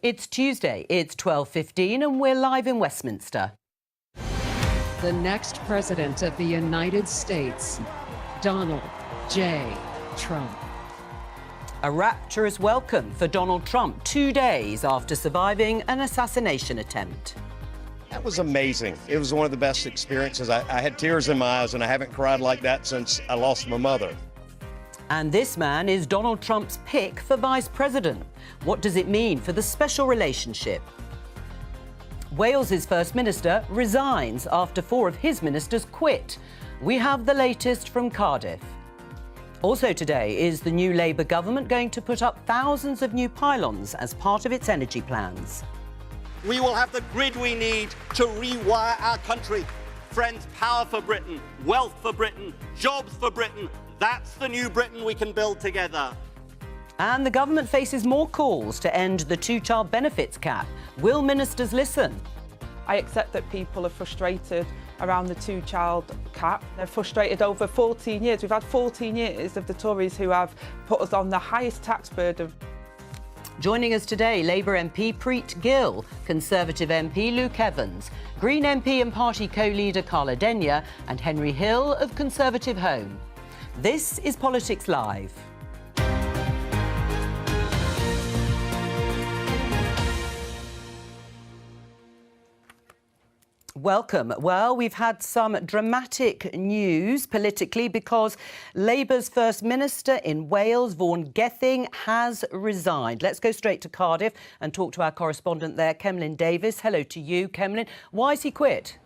It's Tuesday, it's 12:15 and we're live in Westminster. The next president of the United States, Donald J. Trump. A rapturous welcome for Donald Trump 2 days after surviving an assassination attempt. That was amazing. It was one of the best experiences. I had tears in my eyes, and I haven't cried like that since I lost my mother. And this man is Donald Trump's pick for vice president. What does it mean for the special relationship? Wales's First Minister resigns after 4 of his ministers quit. We have the latest from Cardiff. Also today, is the new Labour government going to put up thousands of new pylons as part of its energy plans? We will have the grid we need to rewire our country. Friends, power for Britain, wealth for Britain, jobs for Britain. That's the new Britain we can build together. And the government faces more calls to end the 2-child benefits cap. Will ministers listen? I accept that people are frustrated around the 2-child cap. They're frustrated over 14 years. We've had 14 years of the Tories who have put us on the highest tax burden. Joining us today, Labour MP Preet Gill, Conservative MP Luke Evans, Green MP and party co-leader Carla Denyer, and Henry Hill of Conservative Home. This is Politics Live. Welcome. Well, we've had some dramatic news politically because Labour's First Minister in Wales, Vaughan Gething, has resigned. Let's go straight to Cardiff and talk to our correspondent there, Kemlyn Davis. Hello to you, Kemlyn. Why has he quit?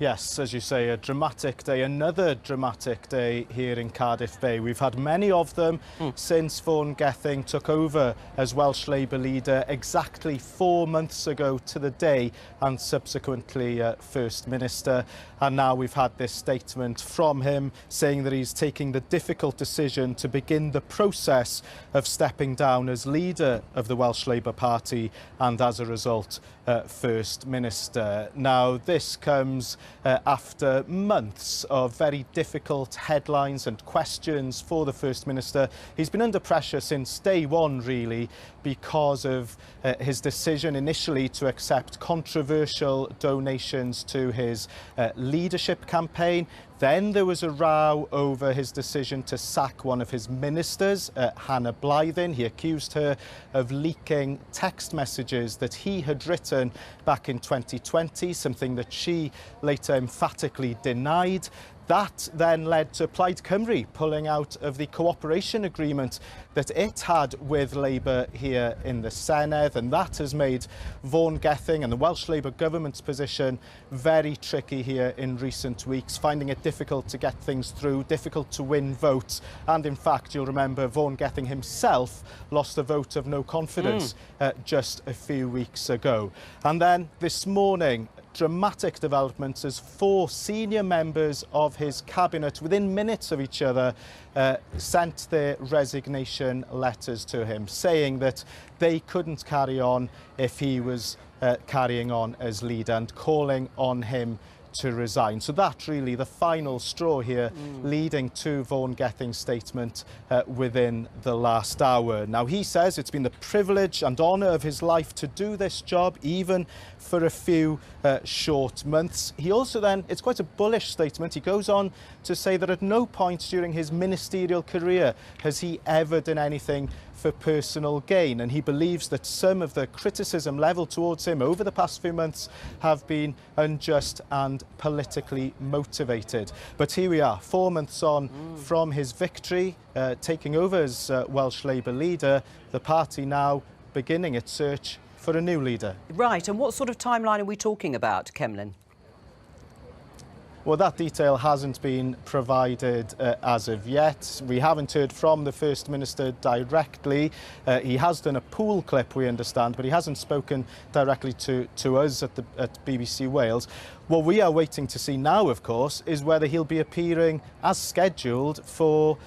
Yes, as you say, a dramatic day, another dramatic day here in Cardiff Bay. We've had many of them since Vaughan Gething took over as Welsh Labour leader exactly 4 months ago to the day, and subsequently First Minister. And now we've had this statement from him saying that he's taking the difficult decision to begin the process of stepping down as leader of the Welsh Labour Party and, as a result, First Minister. Now, this comes after months of very difficult headlines and questions for the First Minister. He's been under pressure since day one, really, because of his decision initially to accept controversial donations to his leadership campaign. Then there was a row over his decision to sack one of his ministers, Hannah Blythen. He accused her of leaking text messages that he had written back in 2020, something that she later emphatically denied. That then led to Plaid Cymru pulling out of the cooperation agreement that it had with Labour here in the Senedd, and that has made Vaughan Gething and the Welsh Labour government's position very tricky here in recent weeks, finding it difficult to get things through, difficult to win votes. And in fact, you'll remember Vaughan Gething himself lost a vote of no confidence just a few weeks ago. And then this morning, dramatic developments as 4 senior members of his cabinet, within minutes of each other, sent their resignation letters to him, saying that they couldn't carry on if he was carrying on as leader, and calling on him to resign. So that really the final straw here, leading to Vaughan Gething's statement within the last hour. Now, he says it's been the privilege and honour of his life to do this job, even for a few short months. He also then, it's quite a bullish statement, he goes on to say that at no point during his ministerial career has he ever done anything for personal gain, and he believes that some of the criticism levelled towards him over the past few months have been unjust and politically motivated. But here we are, 4 months on from his victory, taking over as Welsh Labour leader, the party now beginning its search for a new leader. Right, and what sort of timeline are we talking about, Kemlyn? Well, that detail hasn't been provided as of yet. We haven't heard from the First Minister directly. He has done a pool clip, we understand, but he hasn't spoken directly to us at BBC Wales. What we are waiting to see now, of course, is whether he'll be appearing as scheduled for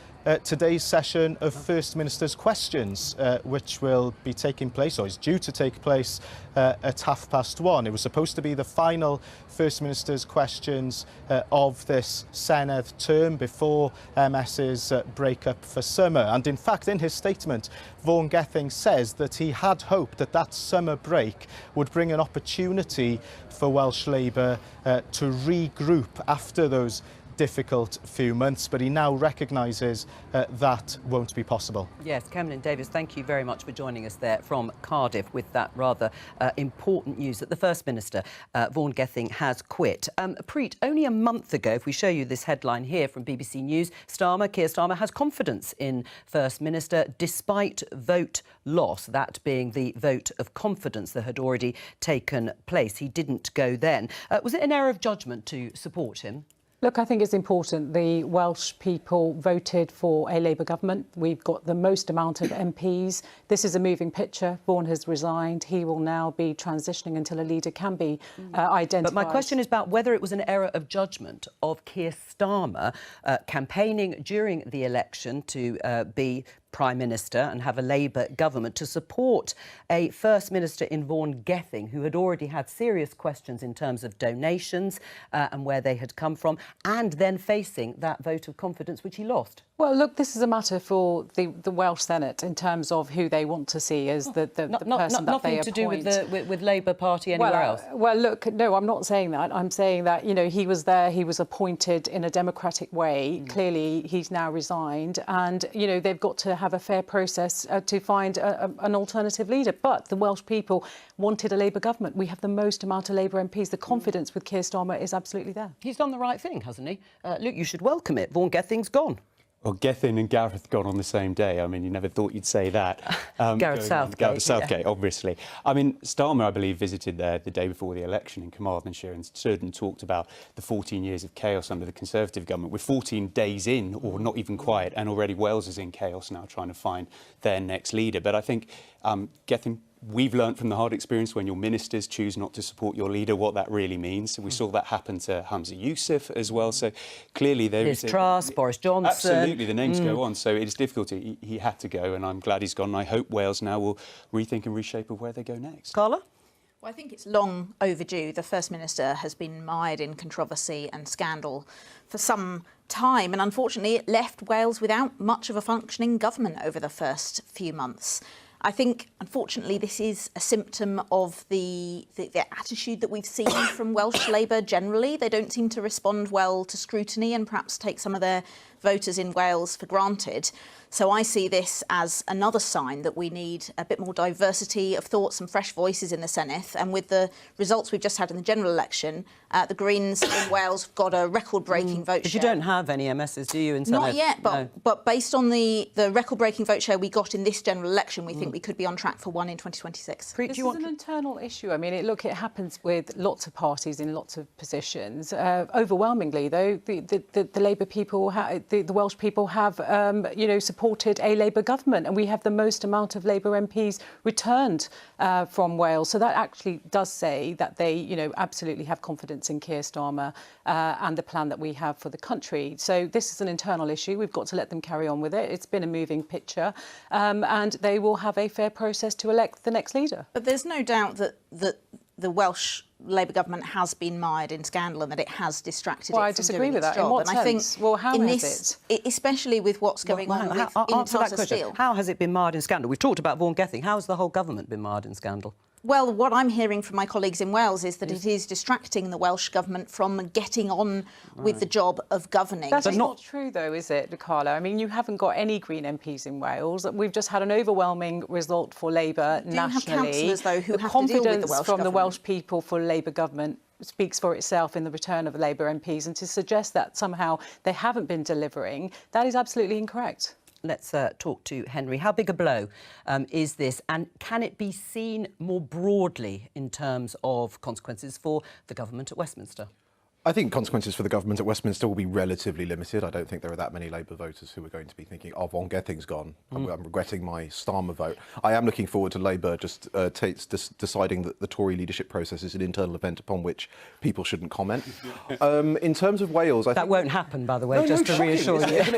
today's session of First Minister's Questions, which will be taking place, or is due to take place, at 1:30. It was supposed to be the final First Minister's Questions of this Senedd term before MS's break up for summer. And in fact, in his statement, Vaughan Gething says that he had hoped that that summer break would bring an opportunity for Welsh Labour to regroup after those difficult few months, but he now recognises that won't be possible. Yes, Cemlyn Davies, thank you very much for joining us there from Cardiff with that rather important news that the First Minister, Vaughan Gething, has quit. Preet, only a month ago, if we show you this headline here from BBC News, Keir Starmer has confidence in First Minister despite vote loss, that being the vote of confidence that had already taken place. He didn't go then. Was it an error of judgment to support him? Look, I think it's important. The Welsh people voted for a Labour government. We've got the most amount of MPs. This is a moving picture. Vaughan has resigned. He will now be transitioning until a leader can be identified. But my question is about whether it was an error of judgment of Keir Starmer campaigning during the election to be Prime Minister and have a Labour government to support a First Minister in Vaughan Gething, who had already had serious questions in terms of donations and where they had come from, and then facing that vote of confidence which he lost. Well, look, this is a matter for the Welsh Senate in terms of who they want to see as the person that they appoint. Nothing to do with Labour Party anywhere else. Well, look, no, I'm not saying that. I'm saying that, you know, he was there, he was appointed in a democratic way. Clearly, he's now resigned, and, you know, they've got to have a fair process to find an alternative leader. But the Welsh people wanted a Labour government. We have the most amount of Labour MPs. The confidence with Keir Starmer is absolutely there. He's done the right thing, hasn't he? Luke, you should welcome it. Vaughan Gething's gone. Well, Gething and Gareth gone on the same day. I mean, you never thought you'd say that. Gareth Southgate. Gareth Southgate, obviously. I mean, Starmer, I believe, visited there the day before the election in Carmarthenshire and stood and talked about the 14 years of chaos under the Conservative government. We're 14 days in, or not even quite, and already Wales is in chaos now, trying to find their next leader. But I think Gething, we've learned from the hard experience when your ministers choose not to support your leader what that really means. So we saw that happen to Hamza Yousaf as well. So clearly there is... Liz Truss, Boris Johnson... Absolutely, the names go on. So it is difficult. He had to go, and I'm glad he's gone. And I hope Wales now will rethink and reshape of where they go next. Carla? Well, I think it's long overdue. The First Minister has been mired in controversy and scandal for some time, and unfortunately it left Wales without much of a functioning government over the first few months. I think, unfortunately, this is a symptom of the attitude that we've seen from Welsh Labour generally. They don't seem to respond well to scrutiny and perhaps take some of their voters in Wales for granted. So I see this as another sign that we need a bit more diversity of thoughts and fresh voices in the Senedd. And with the results we've just had in the general election, the Greens in Wales got a record-breaking vote share. But you don't have any MSs, do you, in Senedd? Not yet, but based on the record-breaking vote share we got in this general election, we think we could be on track for one in 2026. This is an internal issue. I mean, it happens with lots of parties in lots of positions. Overwhelmingly, though, the Labour people, the Welsh people have, supported a Labour government, and we have the most amount of Labour MPs returned from Wales. So that actually does say that they, absolutely have confidence in Keir Starmer and the plan that we have for the country. So this is an internal issue. We've got to let them carry on with it. It's been a moving picture, and they will have a fair process to elect the next leader. But there's no doubt that the Welsh Labour government has been mired in scandal and that it has distracted it from doing its job. I disagree with that. In what sense? I think, well, how has it? Especially with what's going on with Tata Steel. How has it been mired in scandal? We've talked about Vaughan Gething. How has the whole government been mired in scandal? Well, what I'm hearing from my colleagues in Wales is that it is distracting the Welsh government from getting on with the job of governing. That's not true, though, is it, Carla? I mean, you haven't got any Green MPs in Wales. We've just had an overwhelming result for Labour nationally. Have councillors, though, who the have to deal with the confidence Welsh from government. the Welsh people for Labour government speaks for itself in the return of Labour MPs, and to suggest that somehow they haven't been delivering, that is absolutely incorrect. Let's talk to Henry. How big a blow is this, and can it be seen more broadly in terms of consequences for the government at Westminster? I think consequences for the government at Westminster will be relatively limited. I don't think there are that many Labour voters who are going to be thinking, oh, Vaughan Gething's gone. I'm regretting my Starmer vote. I am looking forward to Labour just deciding that the Tory leadership process is an internal event upon which people shouldn't comment. In terms of Wales, I think... That won't happen, by the way, just to reassure you. Isn't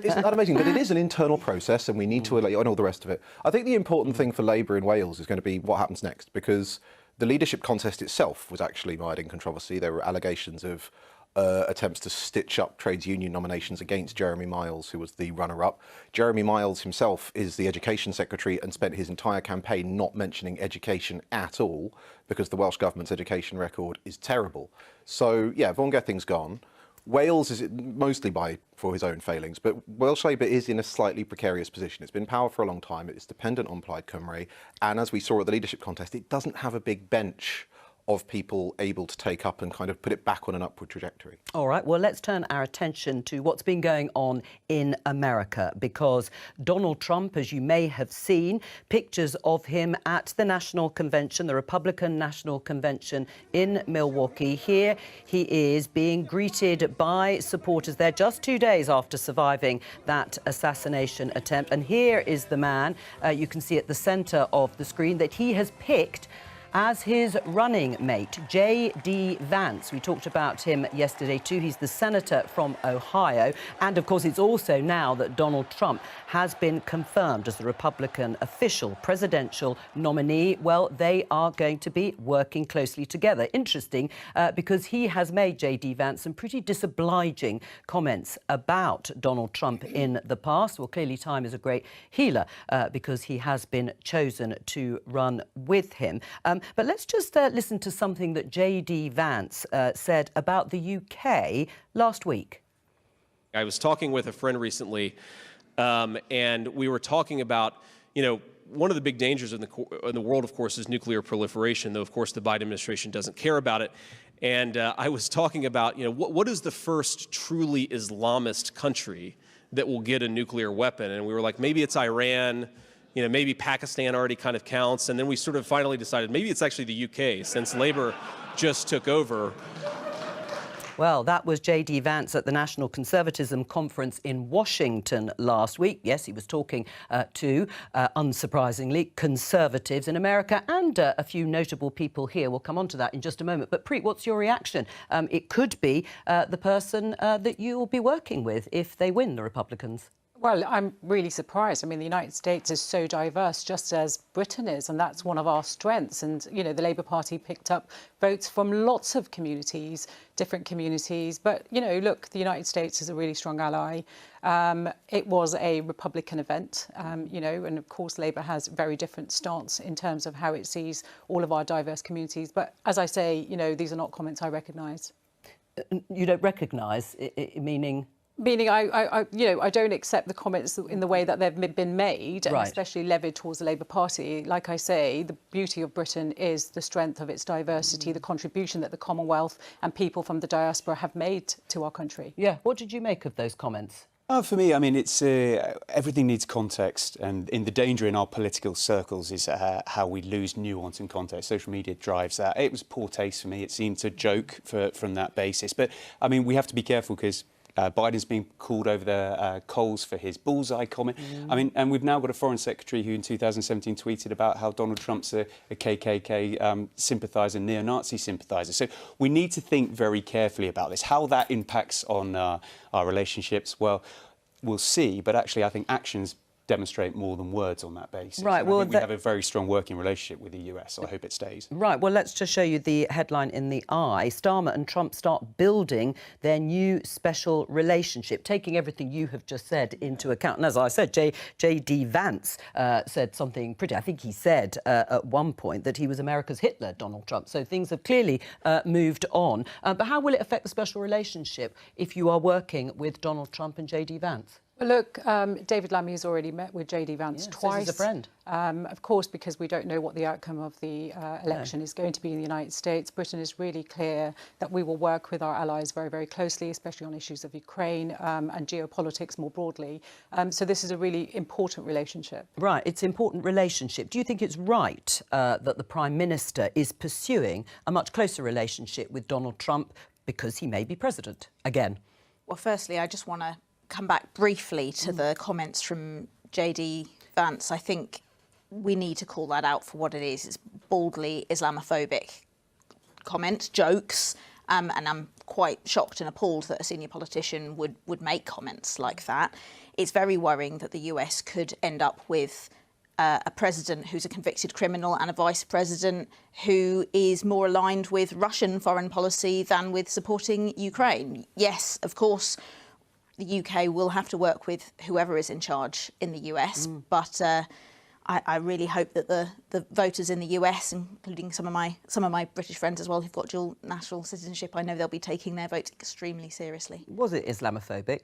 that amazing? But it is an internal process and we need to, and all the rest of it. I think the important thing for Labour in Wales is going to be what happens next, because the leadership contest itself was actually mired in controversy. There were allegations of attempts to stitch up trades union nominations against Jeremy Miles, who was the runner-up. Jeremy Miles himself is the Education Secretary and spent his entire campaign not mentioning education at all, because the Welsh Government's education record is terrible. So, yeah, Vaughan Gething's gone. Wales is mostly for his own failings, but Welsh Labour is in a slightly precarious position. It's been in power for a long time. It's dependent on Plaid Cymru. And as we saw at the leadership contest, it doesn't have a big bench of people able to take up and kind of put it back on an upward trajectory. All right, well, let's turn our attention to what's been going on in America, because Donald Trump, as you may have seen, pictures of him at the National Convention, the Republican National Convention in Milwaukee. Here he is being greeted by supporters there just 2 days after surviving that assassination attempt. And here is the man, you can see at the centre of the screen, that he has picked as his running mate, J.D. Vance. We talked about him yesterday too. He's the senator from Ohio. And of course, it's also now that Donald Trump has been confirmed as the Republican official presidential nominee. Well, they are going to be working closely together. Interesting, because he has made J.D. Vance some pretty disobliging comments about Donald Trump in the past. Well, clearly time is a great healer, because he has been chosen to run with him. But let's just listen to something that J.D. Vance said about the UK last week. I was talking with a friend recently, and we were talking about, one of the big dangers in the world, of course, is nuclear proliferation, though, of course, the Biden administration doesn't care about it. And I was talking about, what is the first truly Islamist country that will get a nuclear weapon? And we were like, maybe it's Iran. Maybe Pakistan already kind of counts. And then we sort of finally decided maybe it's actually the UK, since Labour just took over. Well, that was J.D. Vance at the National Conservatism Conference in Washington last week. Yes, he was talking to, unsurprisingly, conservatives in America and a few notable people here. We'll come on to that in just a moment. But, Preet, what's your reaction? It could be the person that you will be working with if they win, the Republicans. Well, I'm really surprised. I mean, the United States is so diverse, just as Britain is, and that's one of our strengths. And, the Labour Party picked up votes from lots of communities, different communities. But, look, the United States is a really strong ally. It was a Republican event, and of course, Labour has a very different stance in terms of how it sees all of our diverse communities. But as I say, these are not comments I recognise. You don't recognise, meaning? Meaning, I don't accept the comments in the way that they've been made, and especially levied towards the Labour Party. Like I say, the beauty of Britain is the strength of its diversity, the contribution that the Commonwealth and people from the diaspora have made to our country. Yeah, what did you make of those comments? For me, I mean, it's everything needs context, and the danger in our political circles is how we lose nuance and context. Social media drives that. It was poor taste for me. It seemed to joke from that basis. But, I mean, we have to be careful because Biden's being called over the coals for his bullseye comment. I mean, and we've now got a foreign secretary who in 2017 tweeted about how Donald Trump's a KKK sympathiser, neo-Nazi sympathiser. So we need to think very carefully about this. How that impacts on our relationships, well, we'll see. But actually, I think actions demonstrate more than words on that basis. Right. Well, I think we have a very strong working relationship with the US, so I hope it stays. Right. Well, let's just show you the headline in the Eye. Starmer and Trump start building their new special relationship, taking everything you have just said into account. And as I said, J.D. Vance said something pretty. I think he said at one point that he was America's Hitler, Donald Trump. So things have clearly moved on. But how will it affect the special relationship if you are working with Donald Trump and J.D. Vance? Well, look, David Lammy has already met with J.D. Vance twice. So he's a friend. Of course, because we don't know what the outcome of the election is going to be in the United States. Britain is really clear that we will work with our allies very, very closely, especially on issues of Ukraine and geopolitics more broadly. So this is a really important relationship. Right, it's an important relationship. Do you think it's right that the Prime Minister is pursuing a much closer relationship with Donald Trump, because he may be president again? Well, firstly, I just want to come back briefly to the comments from JD Vance. I think we need to call that out for what it is. It's baldly Islamophobic comment, jokes, and I'm quite shocked and appalled that a senior politician would make comments like that. It's very worrying that the US could end up with a president who's a convicted criminal and a vice president who is more aligned with Russian foreign policy than with supporting Ukraine. Yes, of course, the UK will have to work with whoever is in charge in the US, but I really hope that the voters in the US, including some of my British friends as well who've got dual national citizenship, I know they'll be taking their vote extremely seriously. Was it Islamophobic,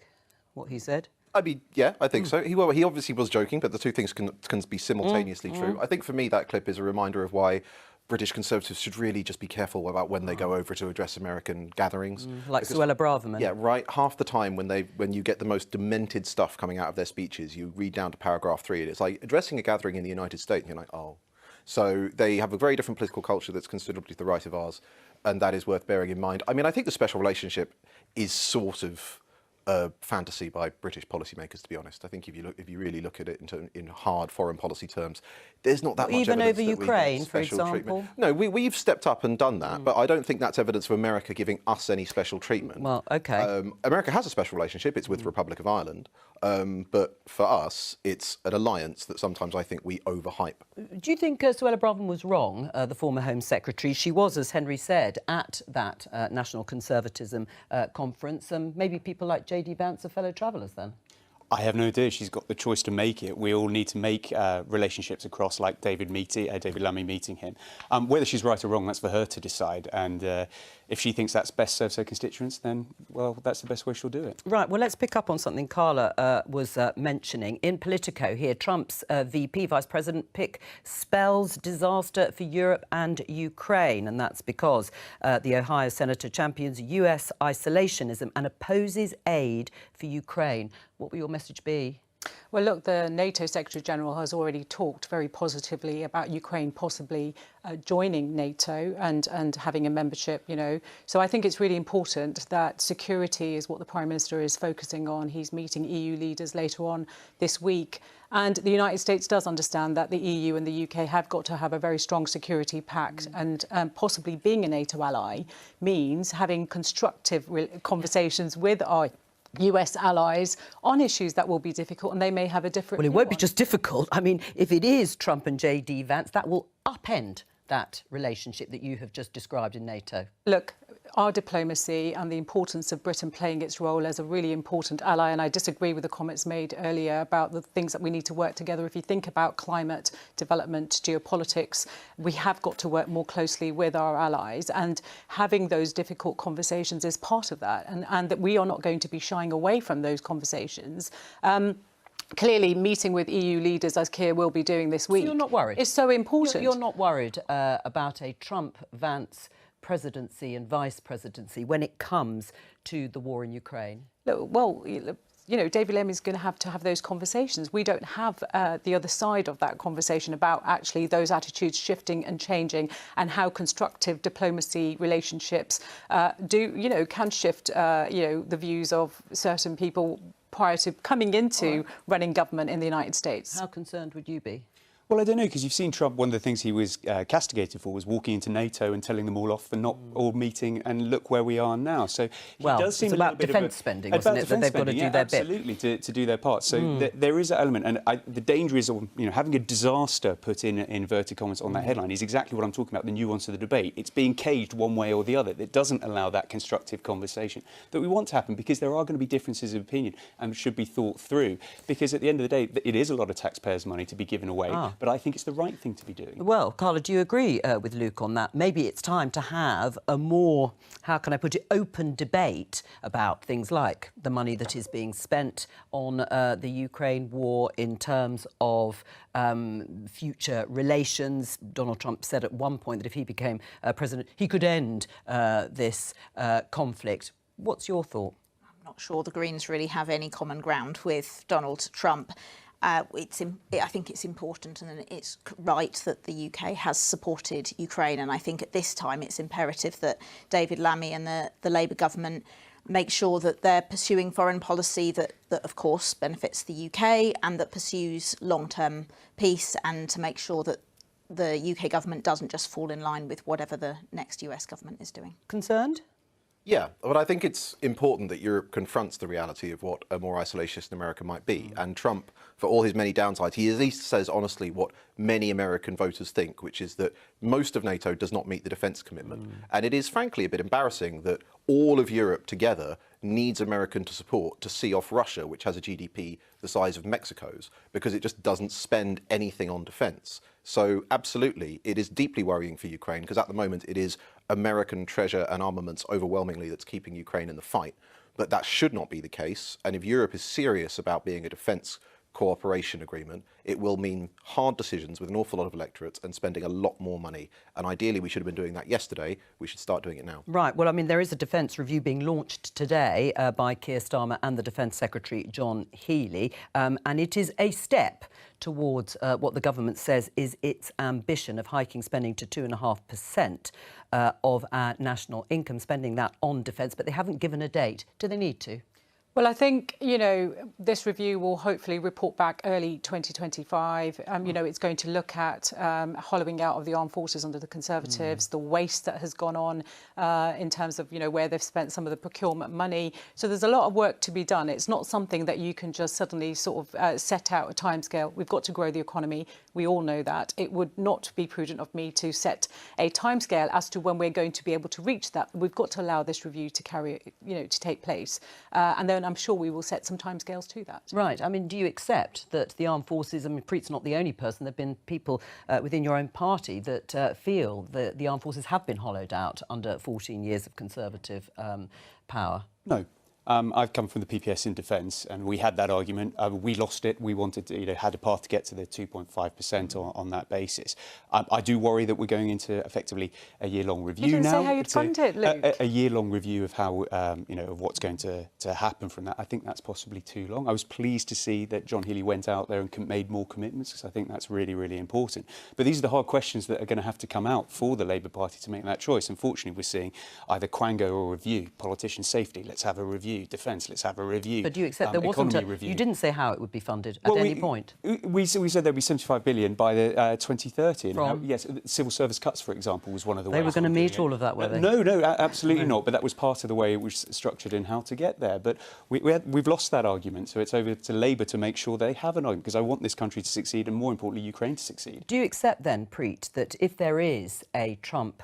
what he said? I mean, yeah, I think so. He obviously was joking, but the two things can be simultaneously true. I think for me that clip is a reminder of why British Conservatives should really just be careful about when they go over to address American gatherings. Like Suella Braverman. Yeah, right. Half the time when you get the most demented stuff coming out of their speeches, you read down to paragraph 3 and it's like addressing a gathering in the United States and you're like, oh. So they have a very different political culture that's considerably to the right of ours, and that is worth bearing in mind. I mean, I think the special relationship is sort of a fantasy by British policymakers, to be honest. I think if you really look at it in hard foreign policy terms, there's not that much even evidence over that we Ukraine, get for special example. treatment. No, we've stepped up and done that, but I don't think that's evidence of America giving us any special treatment. Well, OK. America has a special relationship. It's with the Republic of Ireland. But for us, it's an alliance that sometimes I think we overhype. Do you think Suella Braverman was wrong, the former Home Secretary? She was, as Henry said, at that National Conservatism conference. Maybe people like JD Vance are fellow travellers then? I have no idea. She's got the choice to make it. We all need to make relationships across, like David Lammy meeting him. Whether she's right or wrong, that's for her to decide. And if she thinks that's best serves her constituents, then, well, that's the best way she'll do it. Right, well, let's pick up on something Carla was mentioning. In Politico here, Trump's VP, Vice President pick, spells disaster for Europe and Ukraine. And that's because the Ohio senator champions US isolationism and opposes aid for Ukraine. What will your message be? Well, look, the NATO Secretary-General has already talked very positively about Ukraine possibly joining NATO and having a membership, you know. So I think it's really important that security is what the Prime Minister is focusing on. He's meeting EU leaders later on this week. And the United States does understand that the EU and the UK have got to have a very strong security pact, and possibly being a NATO ally means having constructive conversations with our US allies on issues that will be difficult, and they may have a different Well, it won't be just difficult. I mean, if it is Trump and JD Vance, that will upend that relationship that you have just described in NATO. Look, our diplomacy and the importance of Britain playing its role as a really important ally, and I disagree with the comments made earlier about the things that we need to work together. If you think about climate, development, geopolitics, we have got to work more closely with our allies, and having those difficult conversations is part of that, and that we are not going to be shying away from those conversations. Clearly, meeting with EU leaders, as Keir will be doing this week, so you're not worried? Is so important. You're not worried about a Trump-Vance presidency and vice presidency when it comes to the war in Ukraine? Well, you know, David Lammy is going to have those conversations. We don't have the other side of that conversation about actually those attitudes shifting and changing, and how constructive diplomacy relationships can shift, the views of certain people prior to coming into running government in the United States. How concerned would you be? Well, I don't know, because you've seen Trump, one of the things he was castigated for was walking into NATO and telling them all off for not all meeting, and look where we are now. So he does seem it's about defence spending, wasn't it, that they've got to do their bit? Absolutely, to do their part. So there is that element, and the danger is, having a disaster put in inverted commas on that headline is exactly what I'm talking about, the nuance of the debate. It's being caged one way or the other. It doesn't allow that constructive conversation that we want to happen, because there are going to be differences of opinion and should be thought through, because at the end of the day, it is a lot of taxpayers' money to be given away. But I think it's the right thing to be doing. Well, Carla, do you agree with Luke on that? Maybe it's time to have a more, how can I put it, open debate about things like the money that is being spent on the Ukraine war in terms of future relations. Donald Trump said at one point that if he became president, he could end this conflict. What's your thought? I'm not sure the Greens really have any common ground with Donald Trump. I think it's important and it's right that the UK has supported Ukraine. And I think at this time it's imperative that David Lammy and the Labour government make sure that they're pursuing foreign policy that of course benefits the UK and that pursues long-term peace, and to make sure that the UK government doesn't just fall in line with whatever the next US government is doing. Concerned? Yeah, but I think it's important that Europe confronts the reality of what a more isolationist America might be. And Trump, for all his many downsides, he at least says honestly what many American voters think, which is that most of NATO does not meet the defence commitment. And it is frankly a bit embarrassing that all of Europe together needs American support to see off Russia, which has a GDP the size of Mexico's, because it just doesn't spend anything on defence. So absolutely, it is deeply worrying for Ukraine, because at the moment it is American treasure and armaments overwhelmingly that's keeping Ukraine in the fight. But that should not be the case. And if Europe is serious about being a defence cooperation agreement, it will mean hard decisions with an awful lot of electorates and spending a lot more money. And ideally, we should have been doing that yesterday. We should start doing it now. Right. Well, I mean, there is a defence review being launched today by Keir Starmer and the Defence Secretary, John Healey. And it is a step towards what the government says is its ambition of hiking spending to 2.5% of our national income, spending that on defence. But they haven't given a date. Do they need to? Well, I think, this review will hopefully report back early 2025. It's going to look at hollowing out of the armed forces under the Conservatives, the waste that has gone on in terms of, where they've spent some of the procurement money. So there's a lot of work to be done. It's not something that you can just suddenly sort of set out a timescale. We've got to grow the economy. We all know that. It would not be prudent of me to set a timescale as to when we're going to be able to reach that. We've got to allow this review to to take place. And then I'm sure we will set some timescales to that. Right. I mean, do you accept that the armed forces, I mean, Preet's not the only person, there have been people within your own party that feel that the armed forces have been hollowed out under 14 years of Conservative power? No. I've come from the PPS in defence, and we had that argument. We lost it. We wanted to, had a path to get to the 2.5% on that basis. I do worry that we're going into effectively a year-long review now. You didn't say how you'd fund it, Luke. A year-long review of how, of what's going to happen from that. I think that's possibly too long. I was pleased to see that John Healey went out there and made more commitments, because I think that's really, really important. But these are the hard questions that are going to have to come out for the Labour Party to make that choice. Unfortunately, we're seeing either quango or review. Politician safety, let's have a review. Defence, let's have a review. But do you accept there wasn't a review? You didn't say how it would be funded at any point. We said there'd be 75 billion by the 2030. From? Yes, civil service cuts, for example, was one of the ways. They were going to meet all of that, were they? No, absolutely not. But that was part of the way it was structured in how to get there. But we've lost that argument, so it's over to Labour to make sure they have an argument, because I want this country to succeed and, more importantly, Ukraine to succeed. Do you accept then, Preet, that if there is a Trump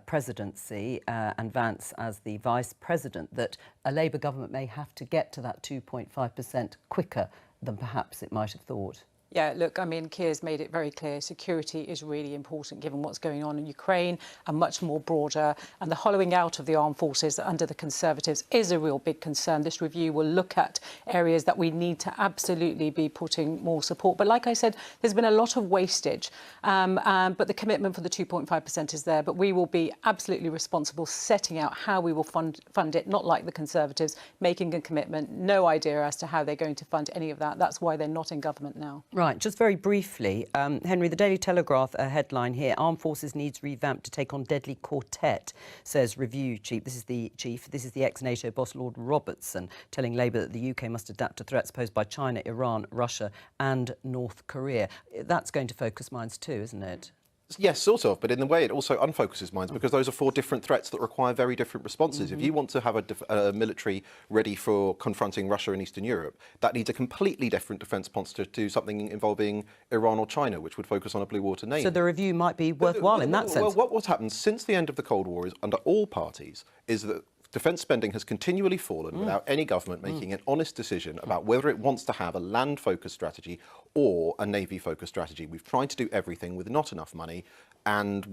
presidency and Vance as the vice president, that a Labour government may have to get to that 2.5% quicker than perhaps it might have thought? Yeah, look, I mean, Keir's made it very clear security is really important given what's going on in Ukraine and much more broader. And the hollowing out of the armed forces under the Conservatives is a real big concern. This review will look at areas that we need to absolutely be putting more support. But like I said, there's been a lot of wastage, but the commitment for the 2.5% is there. But we will be absolutely responsible setting out how we will fund it, not like the Conservatives, making a commitment, no idea as to how they're going to fund any of that. That's why they're not in government now. Right, just very briefly, Henry, the Daily Telegraph headline here, Armed Forces needs revamp to take on deadly quartet, says review chief. This is the ex-NATO boss, Lord Robertson, telling Labour that the UK must adapt to threats posed by China, Iran, Russia and North Korea. That's going to focus minds too, isn't it? Yes, sort of, but in a way it also unfocuses minds, because those are four different threats that require very different responses. If you want to have a military ready for confronting Russia and Eastern Europe, that needs a completely different defence posture to something involving Iran or China, which would focus on a blue water navy. So the review might be worthwhile in that sense. Well, what's happened since the end of the Cold War is, under all parties, is that defence spending has continually fallen without any government making an honest decision about whether it wants to have a land-focused strategy or a Navy-focused strategy. We've tried to do everything with not enough money, and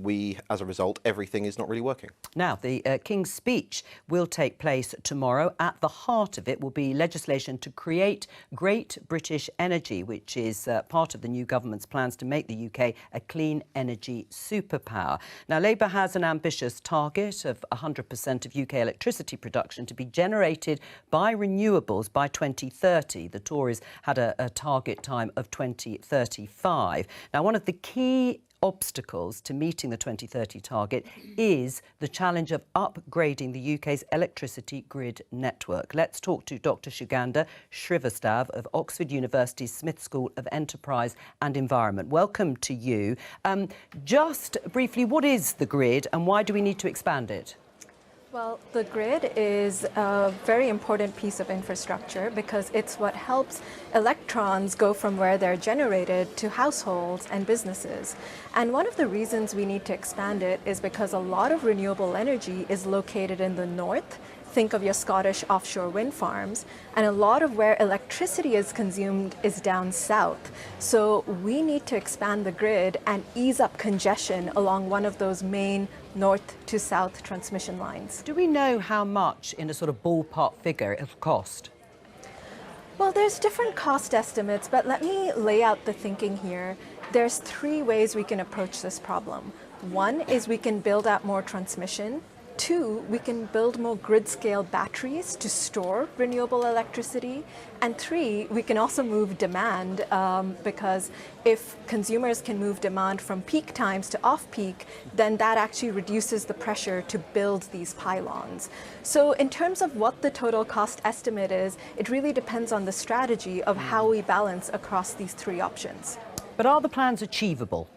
as a result, everything is not really working. Now, the King's Speech will take place tomorrow. At the heart of it will be legislation to create Great British Energy, which is part of the new government's plans to make the UK a clean energy superpower. Now, Labour has an ambitious target of 100% of UK electricity production to be generated by renewables by 2030. The Tories had a target time of 2035. Now, one of the key obstacles to meeting the 2030 target is the challenge of upgrading the UK's electricity grid network. Let's talk to Dr. Shuganda Srivastav of Oxford University's Smith School of Enterprise and Environment. Welcome to you. Just briefly, what is the grid and why do we need to expand it? Well, the grid is a very important piece of infrastructure because it's what helps electrons go from where they're generated to households and businesses. And one of the reasons we need to expand it is because a lot of renewable energy is located in the north. Think of your Scottish offshore wind farms, and a lot of where electricity is consumed is down south. So we need to expand the grid and ease up congestion along one of those main north to south transmission lines. Do we know how much, in a sort of ballpark figure, it will cost? Well, there's different cost estimates, but let me lay out the thinking here. There's 3 ways we can approach this problem. One is we can build out more transmission. 2, we can build more grid-scale batteries to store renewable electricity. And 3, we can also move demand because if consumers can move demand from peak times to off-peak, then that actually reduces the pressure to build these pylons. So in terms of what the total cost estimate is, it really depends on the strategy of how we balance across these 3 options. But are the plans achievable?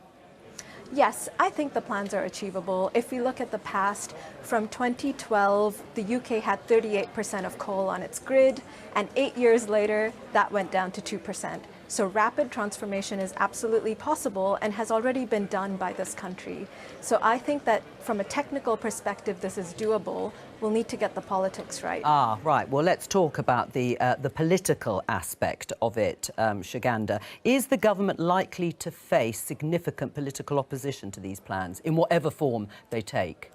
Yes, I think the plans are achievable. If we look at the past, from 2012, the UK had 38% of coal on its grid, and 8 years later, that went down to 2%. So rapid transformation is absolutely possible and has already been done by this country. So I think that from a technical perspective, this is doable. We'll need to get the politics right. Ah, right. Well, let's talk about the political aspect of it, Shuganda. Is the government likely to face significant political opposition to these plans, in whatever form they take?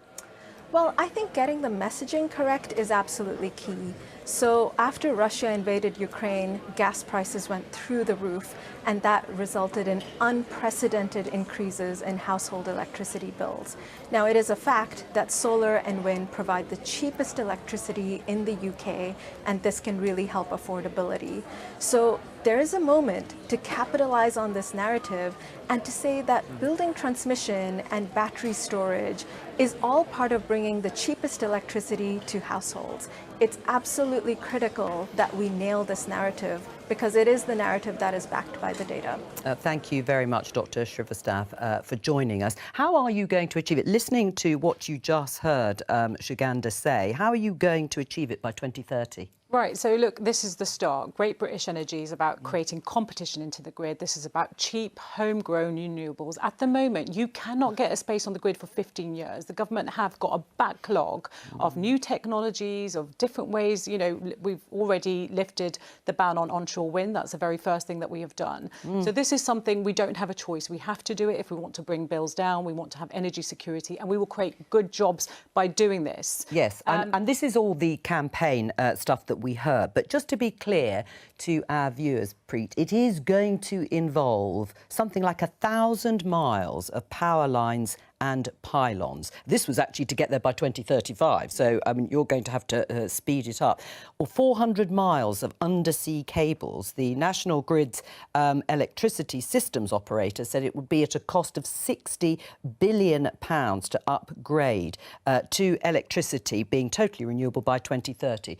Well, I think getting the messaging correct is absolutely key. So after Russia invaded Ukraine, gas prices went through the roof, and that resulted in unprecedented increases in household electricity bills. Now, it is a fact that solar and wind provide the cheapest electricity in the UK, and this can really help affordability. So there is a moment to capitalize on this narrative and to say that building transmission and battery storage is all part of bringing the cheapest electricity to households. It's absolutely critical that we nail this narrative because it is the narrative that is backed by the data. Thank you very much, Dr. Srivastav, for joining us. How are you going to achieve it? Listening to what you just heard Shuganda say, how are you going to achieve it by 2030? Right, so look, this is the start. Great British Energy is about creating competition into the grid. This is about cheap, homegrown renewables. At the moment, you cannot get a space on the grid for 15 years. The government have got a backlog of new technologies, of different ways. You know, we've already lifted the ban on onshore wind. That's the very first thing that we have done. So this is something we don't have a choice. We have to do it if we want to bring bills down. We want to have energy security, and we will create good jobs by doing this. Yes, and this is all the campaign stuff that we heard. But just to be clear to our viewers, Preet, it is going to involve something like 1,000 miles of power lines and pylons. This was actually to get there by 2035, so I mean, you're going to have to speed it up. Or 400 miles of undersea cables. The National Grid's electricity systems operator said it would be at a cost of £60 billion to upgrade to electricity being totally renewable by 2030.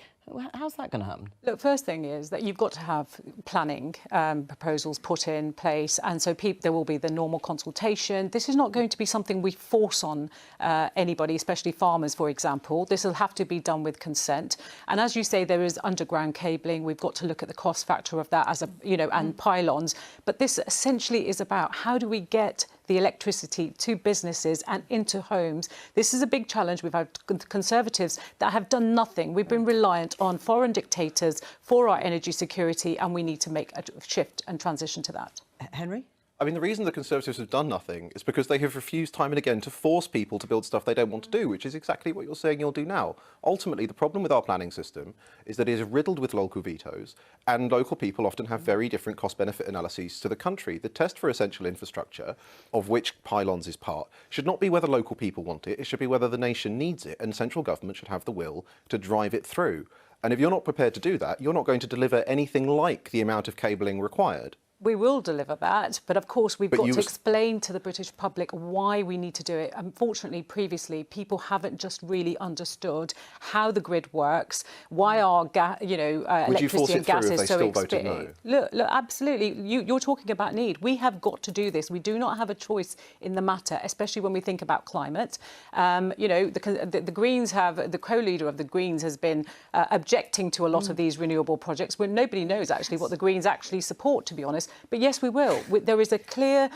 How's that going to happen? Look, first thing is that you've got to have planning proposals put in place, and so there will be the normal consultation. This is not going to be something we force on anybody, especially farmers, for example. This will have to be done with consent. And as you say, there is underground cabling. We've got to look at the cost factor of that as a, and pylons. But this essentially is about how do we get the electricity to businesses and into homes. This is a big challenge. We've had Conservatives that have done nothing. We've been reliant on foreign dictators for our energy security, and we need to make a shift and transition to that. Henry? I mean, the reason the Conservatives have done nothing is because they have refused time and again to force people to build stuff they don't want to do, which is exactly what you're saying you'll do now. Ultimately, the problem with our planning system is that it is riddled with local vetoes, and local people often have very different cost-benefit analyses to the country. The test for essential infrastructure, of which pylons is part, should not be whether local people want it, it should be whether the nation needs it, and central government should have the will to drive it through. And if you're not prepared to do that, you're not going to deliver anything like the amount of cabling required. We will deliver that, but of course we've got to explain to the British public why we need to do it. Unfortunately, previously, people haven't just really understood how the grid works, why our electricity and gas is so expensive. Look, absolutely. You're talking about need. We have got to do this. We do not have a choice in the matter, especially when we think about climate. The Greens have, the co-leader of the Greens has been objecting to a lot of these renewable projects, where nobody knows actually what the Greens actually support, to be honest. But yes, we will. There is a clear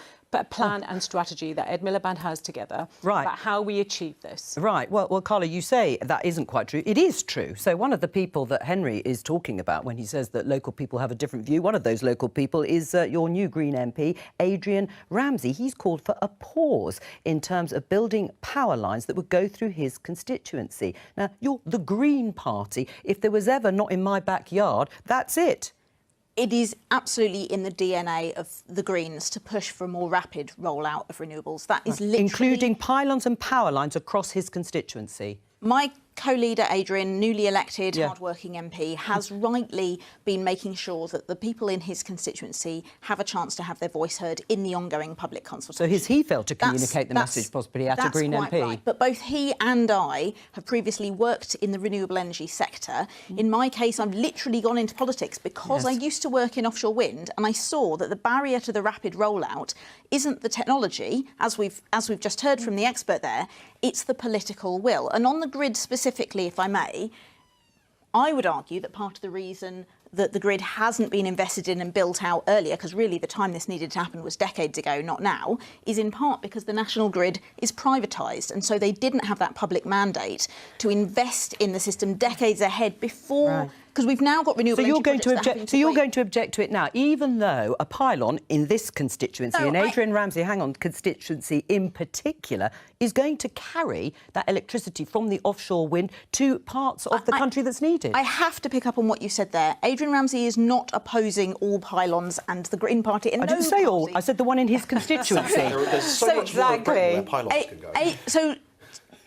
plan and strategy that Ed Miliband has together about how we achieve this. Right. Well, Carla, you say that isn't quite true. It is true. So one of the people that Henry is talking about when he says that local people have a different view, one of those local people is your new Green MP, Adrian Ramsey. He's called for a pause in terms of building power lines that would go through his constituency. Now, you're the Green Party. If there was ever not in my backyard, that's it. It is absolutely in the DNA of the Greens to push for a more rapid rollout of renewables. That is literally... Including pylons and power lines across his constituency. My co-leader, Adrian, newly elected, hard-working MP, has rightly been making sure that the people in his constituency have a chance to have their voice heard in the ongoing public consultation. So has he failed to communicate the message possibly at a Green MP? Right. But both he and I have previously worked in the renewable energy sector. In my case, I've literally gone into politics because I used to work in offshore wind, and I saw that the barrier to the rapid rollout isn't the technology, as we've just heard from the expert there, it's the political will. And on the grid specifically, if I may, I would argue that part of the reason that the grid hasn't been invested in and built out earlier, because really the time this needed to happen was decades ago, not now, is in part because the national grid is privatised. And so they didn't have that public mandate to invest in the system decades ahead before... Because we've now got renewable energy projects. So you're going to object to it now, even though a pylon in this constituency, and Adrian Ramsey, constituency in particular, is going to carry that electricity from the offshore wind to parts of the country that's needed. I have to pick up on what you said there. Adrian Ramsey is not opposing all pylons and the Green Party. I didn't say all. I said the one in his constituency. There's so much more of Britain where pylons can go. So,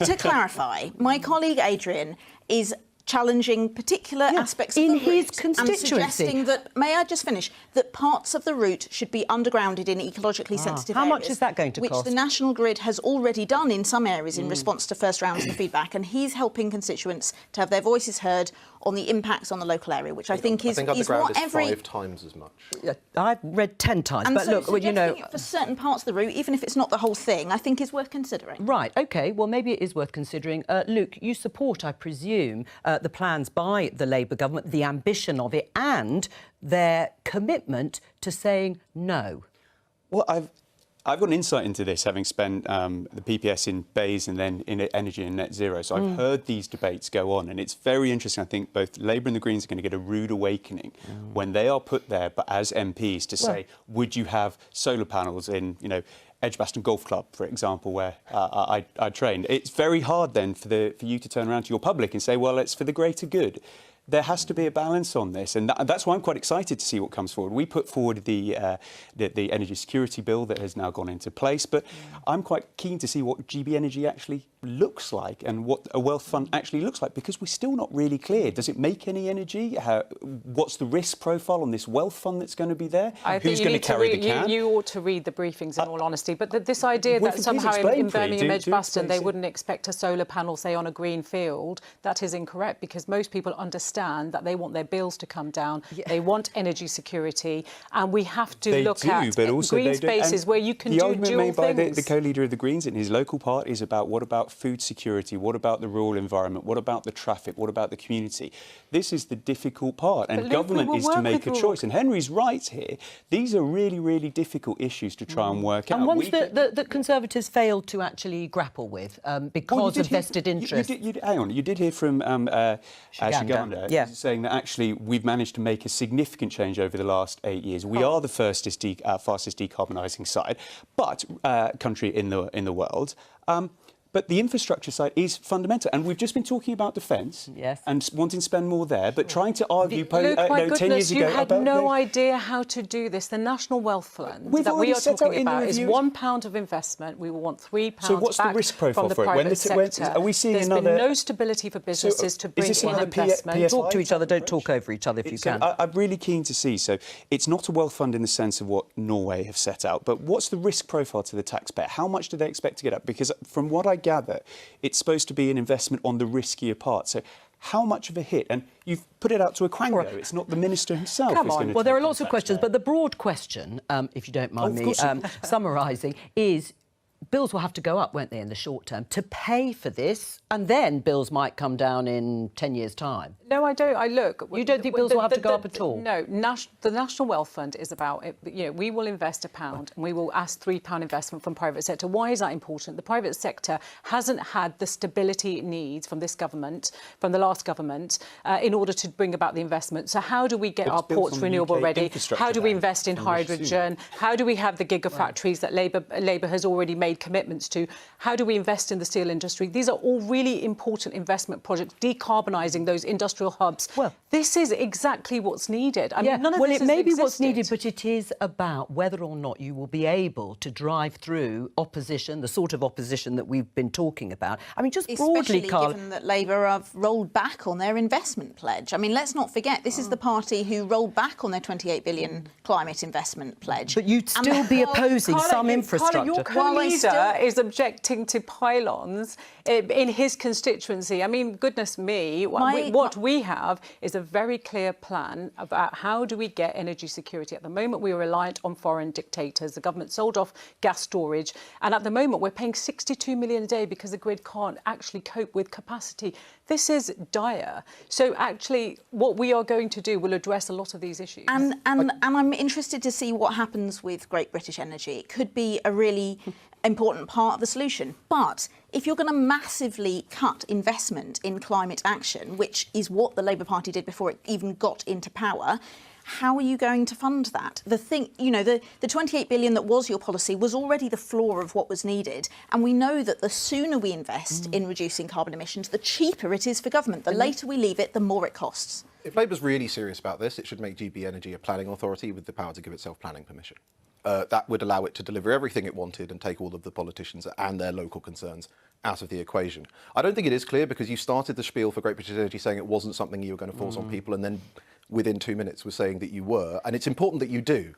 to clarify, my colleague Adrian is challenging particular aspects of the route his constituency. And suggesting that, may I just finish, that parts of the route should be undergrounded in ecologically sensitive areas. How much is that going to cost? Which the National Grid has already done in some areas in response to first rounds of feedback, and he's helping constituents to have their voices heard on the impacts on the local area, which I think is underground what is 5 times as much. I've read 10 times, and but so look, you know, for certain parts of the route, even if it's not the whole thing, I think is worth considering. Right, OK, well, maybe it is worth considering. Luke, you support, I presume, the plans by the Labour government, the ambition of it and their commitment to saying no. Well, I've got an insight into this, having spent the PPS in BEIS and then in Energy and Net Zero. So I've heard these debates go on, and it's very interesting. I think both Labour and the Greens are going to get a rude awakening when they are put there, but as MPs, to say, would you have solar panels in, you know, Edgbaston Golf Club, for example, where I trained? It's very hard then for you to turn around to your public and say, well, it's for the greater good. There has to be a balance on this, and that's why I'm quite excited to see what comes forward. We put forward the energy security bill that has now gone into place, but I'm quite keen to see what GB Energy actually looks like and what a wealth fund actually looks like, because we're still not really clear. Does it make any energy? What's the risk profile on this wealth fund that's going to be there? Who's going to carry the can? You ought to read the briefings, in all honesty. But this idea that somehow in Birmingham, Edgbaston, they wouldn't expect a solar panel, say, on a green field, that is incorrect, because most people understand understand that they want their bills to come down. They want energy security, and we have to look at but also green spaces where you can do dual things. The argument made by the co-leader of the Greens in his local party is about what about food security, what about the rural environment, what about the traffic, what about the community. This is the difficult part, and government is to make a choice. And Henry's right here. These are really, really difficult issues to try and work out. And ones that Conservatives failed to actually grapple with because of vested interests. Hang on, you did hear from Shiganda saying that actually we've managed to make a significant change over the last 8 years. We are the fastest decarbonising side, but country in the world. But the infrastructure side is fundamental. And we've just been talking about defence and wanting to spend more there, but trying to argue 10 years ago you had no idea how to do this. The National Wealth Fund that we are talking about is £1 of investment. We will want £3 So what's the risk profile from the for it? private sector. Are we seeing There's another... been no stability for businesses to bring in investment. Talk to each other, don't talk over each other if you can. I'm really keen to see. So it's not a wealth fund in the sense of what Norway have set out, but what's the risk profile to the taxpayer? How much do they expect to get up? Because from what I gather, it's supposed to be an investment on the riskier part. So how much of a hit? And you've put it out to a quango. It's not the minister himself who's going to... Well, there are lots of questions, but the broad question, if you don't mind me summarising, is bills will have to go up, won't they, in the short term, to pay for this, and then bills might come down in 10 years' time. No, I don't. You don't think bills will have to go up at all? No. The National Wealth Fund is about, we will invest £1 and we will ask £3 investment from private sector. Why is that important? The private sector hasn't had the stability it needs from this government, from the last government, in order to bring about the investment. So how do we get our ports renewable ready? How do we invest in hydrogen? How do we have the gigafactories that Labour has already made commitments to? How do we invest in the steel industry? These are all really important investment projects, decarbonising those industrial hubs. Well, this is exactly what's needed. I mean, none of this it may be existed. what's needed, but it is about whether or not you will be able to drive through opposition, the sort of opposition that we've been talking about. I mean, just broadly, Carl, given that Labour have rolled back on their investment pledge. I mean, let's not forget, this is the party who rolled back on their 28 billion climate investment pledge. But you'd still be opposing some infrastructure. Your co-leader is objecting to pylons in his constituency. I mean, goodness me, what we have is a very clear plan about how do we get energy security. At the moment, we're reliant on foreign dictators. The government sold off gas storage, and at the moment, we're paying 62 million a day because the grid can't actually cope with capacity. This is dire. So actually, what we are going to do will address a lot of these issues. And I'm interested to see what happens with Great British Energy. It could be a really important part of the solution. But if you're going to massively cut investment in climate action, which is what the Labour Party did before it even got into power, how are you going to fund that? The 28 billion that was your policy was already the floor of what was needed. And we know that the sooner we invest in reducing carbon emissions, the cheaper it is for government. The later we leave it, the more it costs. If Labour's really serious about this, it should make GB Energy a planning authority with the power to give itself planning permission. That would allow it to deliver everything it wanted and take all of the politicians and their local concerns out of the equation. I don't think it is clear, because you started the spiel for Great British Energy saying it wasn't something you were going to force on people, and then within 2 minutes was saying that you were. And it's important that you do.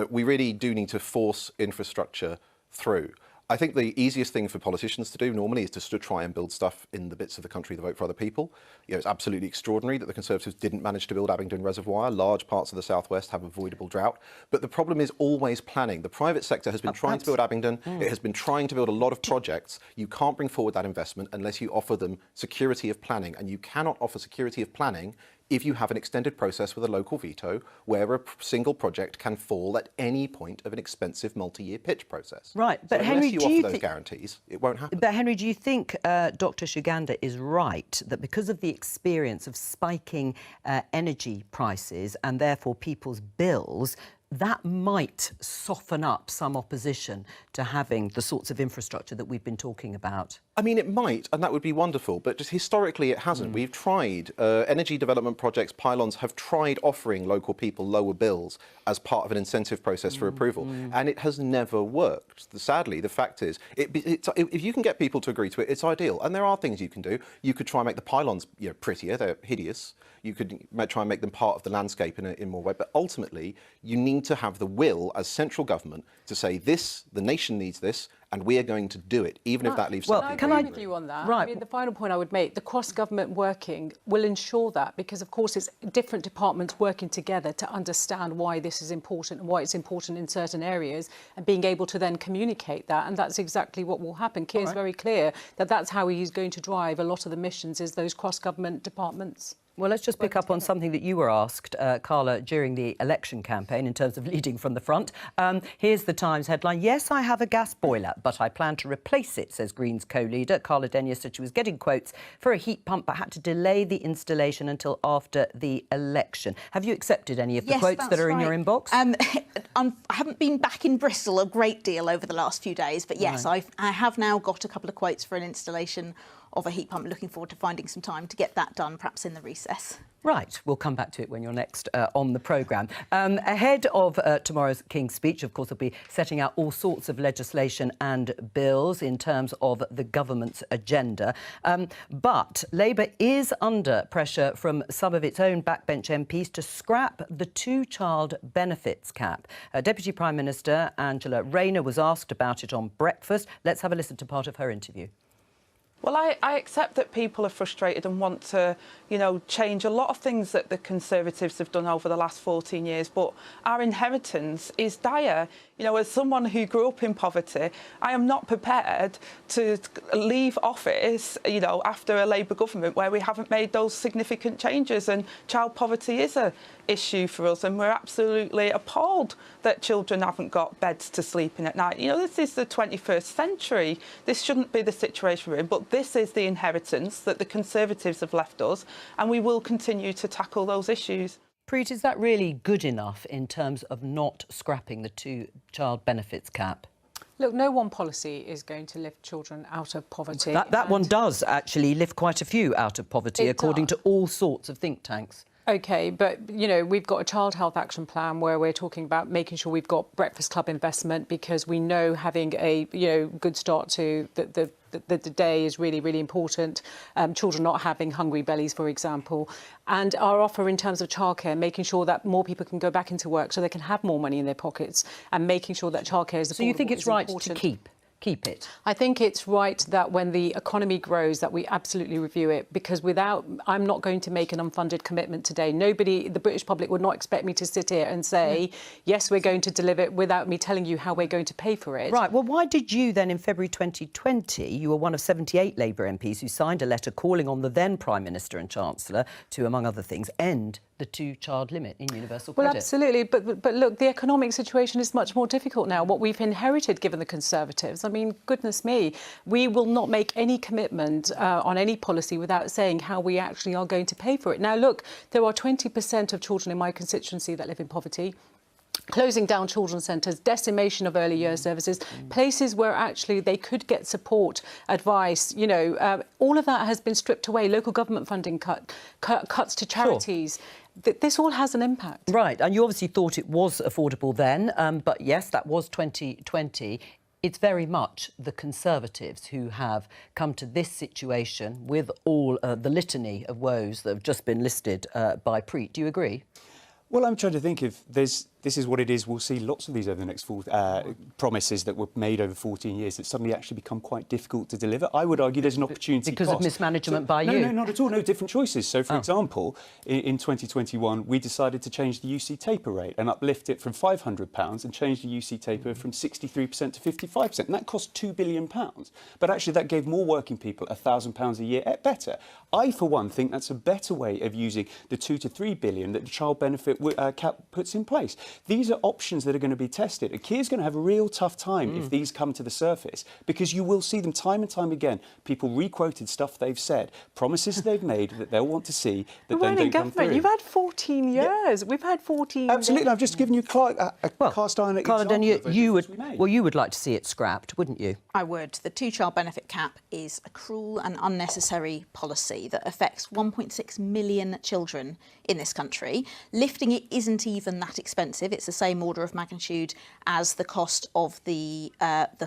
We really do need to force infrastructure through. I think the easiest thing for politicians to do normally is to try and build stuff in the bits of the country that vote for other people. It's absolutely extraordinary that the Conservatives didn't manage to build Abingdon Reservoir. Large parts of the southwest have avoidable drought. But the problem is always planning. The private sector has been trying to build Abingdon. It has been trying to build a lot of projects. You can't bring forward that investment unless you offer them security of planning. And you cannot offer security of planning if you have an extended process with a local veto where a single project can fall at any point of an expensive multi-year pitch process. Right, but so Henry, unless you offer those guarantees, it won't happen. But Henry, do you think Dr. Shiganda is right that because of the experience of spiking energy prices and therefore people's bills, that might soften up some opposition to having the sorts of infrastructure that we've been talking about? I mean, it might, and that would be wonderful, but just historically it hasn't. We've tried, energy development projects, pylons have tried offering local people lower bills as part of an incentive process for approval, and it has never worked. Sadly, the fact is, if you can get people to agree to it, it's ideal. And there are things you can do. You could try and make the pylons prettier, they're hideous. You could try and make them part of the landscape in more way, but ultimately, you need to have the will as central government to say this, the nation needs this, and we are going to do it, even if that leaves some people. Can I agree with you on that? Right. I mean, the final point I would make, the cross-government working will ensure that, because of course it's different departments working together to understand why this is important and why it's important in certain areas, and being able to then communicate that. And that's exactly what will happen. Keir's very clear that that's how he's going to drive a lot of the missions, is those cross-government departments. Well, let's just pick up on something that you were asked, Carla, during the election campaign in terms of leading from the front. Here's the Times headline. Yes, I have a gas boiler, but I plan to replace it, says Greens co-leader. Carla Denyer said she was getting quotes for a heat pump but had to delay the installation until after the election. Have you accepted any of the quotes that are in your inbox? I haven't been back in Bristol a great deal over the last few days, but yes, I have now got a couple of quotes for an installation of a heat pump. Looking forward to finding some time to get that done, perhaps in the recess. Right, we'll come back to it when you're next on the programme. Ahead of tomorrow's King's speech, of course, they'll be setting out all sorts of legislation and bills in terms of the government's agenda. But Labour is under pressure from some of its own backbench MPs to scrap the two-child benefits cap. Deputy Prime Minister Angela Rayner was asked about it on Breakfast. Let's have a listen to part of her interview. Well, I accept that people are frustrated and want to, change a lot of things that the Conservatives have done over the last 14 years, but our inheritance is dire. As someone who grew up in poverty, I am not prepared to leave office, after a Labour government where we haven't made those significant changes, and child poverty is an issue for us, and we're absolutely appalled that children haven't got beds to sleep in at night. This is the 21st century. This shouldn't be the situation we're in, but this is the inheritance that the Conservatives have left us, and we will continue to tackle those issues. Preet, is that really good enough in terms of not scrapping the two-child benefits cap? Look, no one policy is going to lift children out of poverty. That one does actually lift quite a few out of poverty, according to all sorts of think tanks. OK, but, we've got a child health action plan where we're talking about making sure we've got breakfast club investment, because we know having a, good start to the day is really, really important. Children not having hungry bellies, for example. And our offer in terms of childcare, making sure that more people can go back into work so they can have more money in their pockets, and making sure that childcare is affordable. So you think it's right to keep it? I think it's right that when the economy grows that we absolutely review it, because I'm not going to make an unfunded commitment today. The British public would not expect me to sit here and say, yes, we're going to deliver it, without me telling you how we're going to pay for it. Right, well, why did you then in February 2020, you were one of 78 Labour MPs who signed a letter calling on the then Prime Minister and Chancellor to, among other things, end the two-child limit in universal credit? Well, absolutely. But look, the economic situation is much more difficult now. What we've inherited, given the Conservatives, I mean, goodness me, we will not make any commitment on any policy without saying how we actually are going to pay for it. Now, look, there are 20% of children in my constituency that live in poverty. Closing down children's centres, decimation of early years services, places where actually they could get support, advice, all of that has been stripped away. Local government funding cuts to charities. Sure. This all has an impact. Right, and you obviously thought it was affordable then, but yes, that was 2020. It's very much the Conservatives who have come to this situation with all the litany of woes that have just been listed by Preet. Do you agree? Well, I'm trying to think if this is what it is. We'll see lots of these over the next promises that were made over 14 years that suddenly actually become quite difficult to deliver. I would argue there's an opportunity because of mismanagement by you. No, not at all. No, different choices. So, for example, in 2021, we decided to change the UC taper rate and uplift it from £500 and change the UC taper from 63% to 55%. And that cost £2 billion. But actually, that gave more working people £1,000 a year better. I, for one, think that's a better way of using the £2 to £3 billion that the child benefit cap puts in place. These are options that are going to be tested. And Keir's going to have a real tough time if these come to the surface, because you will see them time and time again. People re-quoted stuff they've said, promises they've made that they'll want to see that then don't come through. You've had 14 years. We've had 14 Absolutely. I've just given you a cast iron example. Carla, you would like to see it scrapped, wouldn't you? I would. The two-child benefit cap is a cruel and unnecessary policy that affects 1.6 million children in this country. Lifting it isn't even that expensive expensive. It's the same order of magnitude as the cost of the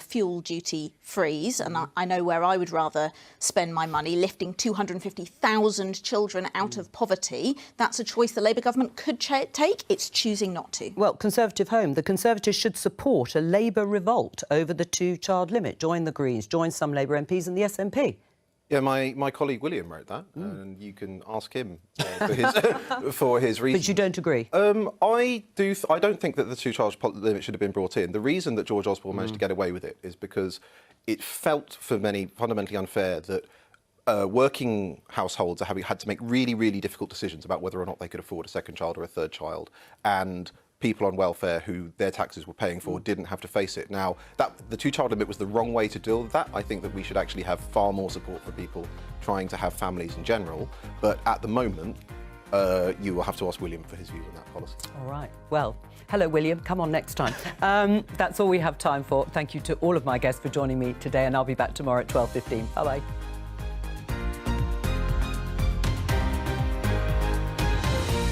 fuel duty freeze. And I know where I would rather spend my money, lifting 250,000 children out of poverty. That's a choice the Labour government could take. It's choosing not to. Well, Conservative Home, the Conservatives should support a Labour revolt over the two-child limit. Join the Greens, join some Labour MPs and the SNP. Yeah, my colleague William wrote that, and you can ask him for his reasons. But you don't agree? I don't think that the two-child limit should have been brought in. The reason that George Osborne managed to get away with it is because it felt for many fundamentally unfair that working households had to make really, really difficult decisions about whether or not they could afford a second child or a third child, and people on welfare who their taxes were paying for didn't have to face it. Now, the two-child limit was the wrong way to deal with that. I think that we should actually have far more support for people trying to have families in general. But at the moment, you will have to ask William for his views on that policy. All right. Well, hello, William. Come on next time. That's all we have time for. Thank you to all of my guests for joining me today, and I'll be back tomorrow at 12:15. Bye-bye.